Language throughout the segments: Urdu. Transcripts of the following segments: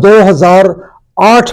2008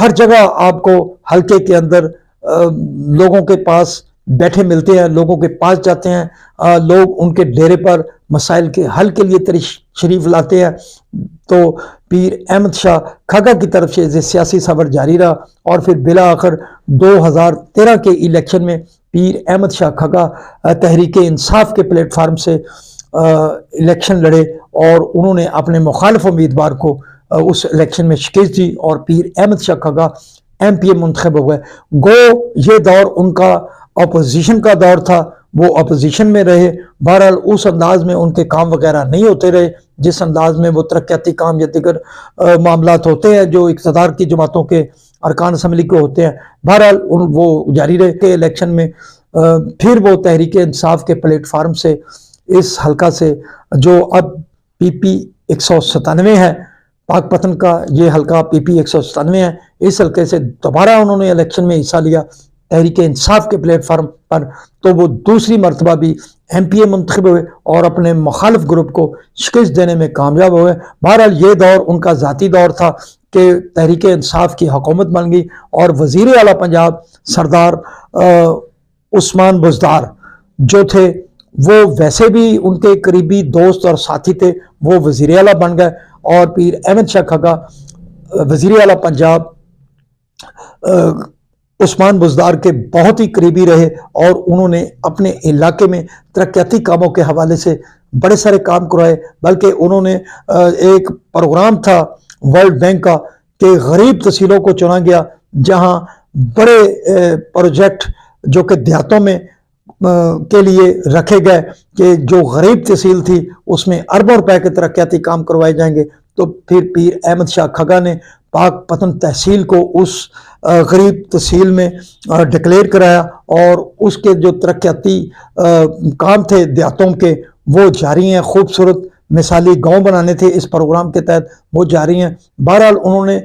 ہر جگہ آپ کو حلقے کے اندر لوگوں کے پاس بیٹھے ملتے ہیں، لوگوں کے پاس جاتے ہیں، لوگ ان کے ڈیرے پر مسائل کے حل کے لیے تشریف لاتے ہیں۔ تو پیر احمد شاہ کھگا کی طرف سے یہ سیاسی سفر جاری رہا، اور پھر بالآخر 2013 کے الیکشن میں پیر احمد شاہ کھگا تحریک انصاف کے پلیٹ فارم سے الیکشن لڑے، اور انہوں نے اپنے مخالف امیدوار کو اس الیکشن میں شکست دی، اور پیر احمد شاہ کھگا ایم پی اے منتخب ہو گئے۔ گو یہ دور ان کا اپوزیشن کا دور تھا، وہ اپوزیشن میں رہے، بہرحال اس انداز میں ان کے کام وغیرہ نہیں ہوتے رہے جس انداز میں وہ ترقیاتی کام یا دیگر معاملات ہوتے ہیں جو اقتدار کی جماعتوں کے ارکان اسمبلی کو ہوتے ہیں۔ بہرحال وہ جاری رہے کہ الیکشن میں پھر وہ تحریک انصاف کے پلیٹ فارم سے اس حلقہ سے جو اب پی پی 197 ہے، پاک پتن کا یہ حلقہ پی پی 197 ہے، اس حلقے سے دوبارہ انہوں نے الیکشن میں حصہ لیا تحریک انصاف کے پلیٹ فارم پر، تو وہ دوسری مرتبہ بھی ایم پی اے منتخب ہوئے اور اپنے مخالف گروپ کو شکست دینے میں کامیاب ہوئے۔ بہرحال یہ دور ان کا ذاتی دور تھا کہ تحریک انصاف کی حکومت بن گئی، اور وزیر اعلیٰ پنجاب سردار عثمان بزدار جو تھے وہ ویسے بھی ان کے قریبی دوست اور ساتھی تھے، وہ وزیر اعلیٰ بن گئے، اور پیر احمد شاہ کھگا وزیر اعلیٰ پنجاب عثمان بزدار کے بہت ہی قریبی رہے، اور انہوں نے اپنے علاقے میں ترقیاتی کاموں کے حوالے سے بڑے سارے کام کروائے، بلکہ انہوں نے ایک پروگرام تھا ورلڈ بینک کا کہ غریب تحصیلوں کو چنا گیا، جہاں بڑے پروجیکٹ جو کہ دیہاتوں میں کے لیے رکھے گئے کہ جو غریب تحصیل تھی اس میں اربوں روپے کے ترقیاتی کام کروائے جائیں گے۔ تو پھر پیر احمد شاہ کھگا نے پاک پتن تحصیل کو اس غریب تحصیل میں ڈکلیئر کرایا، اور اس کے جو ترقیاتی کام تھے دیہاتوں کے وہ جاری ہیں، خوبصورت مثالی گاؤں بنانے تھے اس پروگرام کے تحت، وہ جاری ہیں۔ بہرحال انہوں نے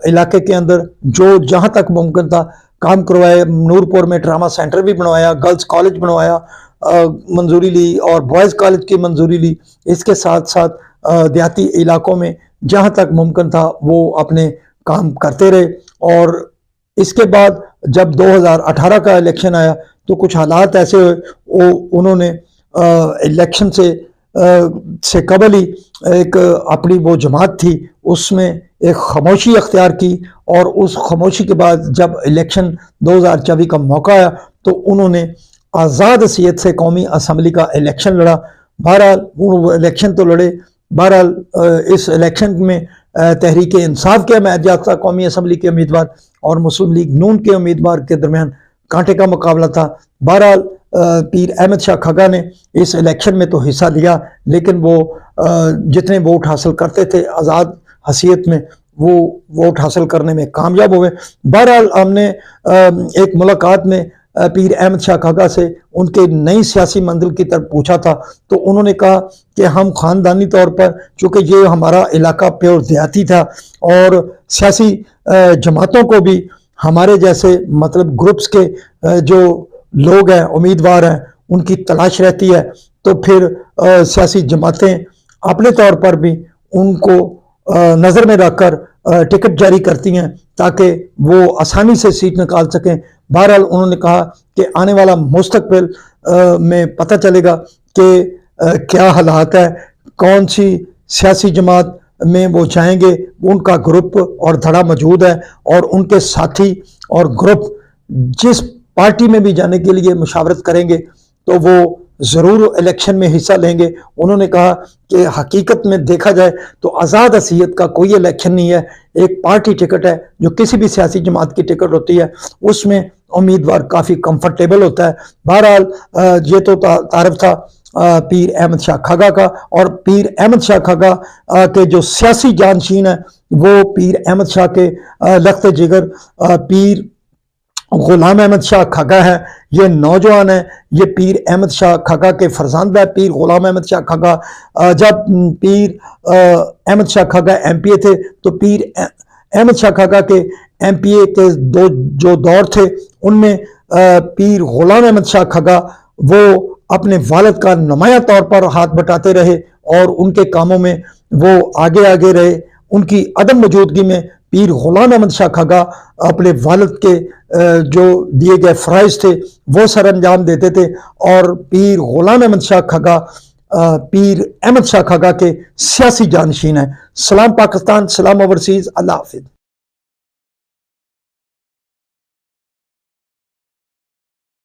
علاقے کے اندر جو جہاں تک ممکن تھا کام کروائے، نورپور میں ڈرامہ سینٹر بھی بنوایا، گرلز کالج بنوایا، منظوری لی، اور بوائز کالج کی منظوری لی۔ اس کے ساتھ ساتھ دیہاتی علاقوں میں جہاں تک ممکن تھا وہ اپنے کام کرتے رہے، اور اس کے بعد جب 2018 کا الیکشن آیا تو کچھ حالات ایسے ہوئے، انہوں نے الیکشن سے قبل ہی ایک اپنی وہ جماعت تھی اس میں ایک خاموشی اختیار کی، اور اس خاموشی کے بعد جب الیکشن 2024 کا موقع آیا تو انہوں نے آزاد حیثیت سے قومی اسمبلی کا الیکشن لڑا۔ بہرحال وہ الیکشن تو لڑے، بہرحال اس الیکشن میں تحریک انصاف کے حمایت یافتہ قومی اسمبلی کے امیدوار اور مسلم لیگ نون کے امیدوار کے درمیان کانٹے کا مقابلہ تھا۔ بہرحال پیر احمد شاہ کھگا نے اس الیکشن میں تو حصہ لیا، لیکن وہ جتنے ووٹ حاصل کرتے تھے آزاد حیثیت میں وہ ووٹ حاصل کرنے میں کامیاب ہوئے۔ بہرحال ہم نے ایک ملاقات میں پیر احمد شاہ کھگا سے ان کے نئی سیاسی منزل کی طرف پوچھا تھا، تو انہوں نے کہا کہ ہم خاندانی طور پر، چونکہ یہ ہمارا علاقہ پیور دیہاتی تھا اور سیاسی جماعتوں کو بھی ہمارے جیسے مطلب گروپس کے جو لوگ ہیں امیدوار ہیں ان کی تلاش رہتی ہے، تو پھر سیاسی جماعتیں اپنے طور پر بھی ان کو نظر میں رکھ کر ٹکٹ جاری کرتی ہیں تاکہ وہ آسانی سے سیٹ نکال سکیں۔ بہرحال انہوں نے کہا کہ آنے والا مستقبل میں پتہ چلے گا کہ کیا حالات ہے، کون سی سیاسی جماعت میں وہ جائیں گے، ان کا گروپ اور دھڑا موجود ہے، اور ان کے ساتھی اور گروپ جس پارٹی میں بھی جانے کے لیے مشاورت کریں گے تو وہ ضرور الیکشن میں حصہ لیں گے۔ انہوں نے کہا کہ حقیقت میں دیکھا جائے تو آزاد حیثیت کا کوئی الیکشن نہیں ہے، ایک پارٹی ٹکٹ ہے جو کسی بھی سیاسی جماعت کی ٹکٹ ہوتی ہے، اس میں امیدوار کافی کمفرٹیبل ہوتا ہے۔ بہرحال یہ تو تعارف تھا پیر احمد شاہ کھگا کا، اور پیر احمد شاہ کھگا کے جو سیاسی جانشین ہیں وہ پیر احمد شاہ کے لخت جگر پیر غلام احمد شاہ کھگا ہے۔ یہ نوجوان ہے، یہ پیر احمد شاہ کھگا کے فرزند ہے۔ پیر غلام احمد شاہ کھگا جب پیر احمد شاہ کھگا ایم پی اے تھے تو پیر احمد شاہ کھگا کے ایم پی اے کے جو دور تھے ان میں پیر غلام احمد شاہ کھگا وہ اپنے والد کا نمایاں طور پر ہاتھ بٹاتے رہے اور ان کے کاموں میں وہ آگے رہے۔ ان کی عدم موجودگی میں پیر غلام احمد شاہ کھگا اپنے والد کے جو دیے گئے فرائض تھے وہ سر انجام دیتے تھے، اور پیر غلام احمد شاہ کھگا پیر احمد شاہ کھگا کے سیاسی جانشین ہیں۔ سلام پاکستان، سلام اوورسیز، اللہ حافظ۔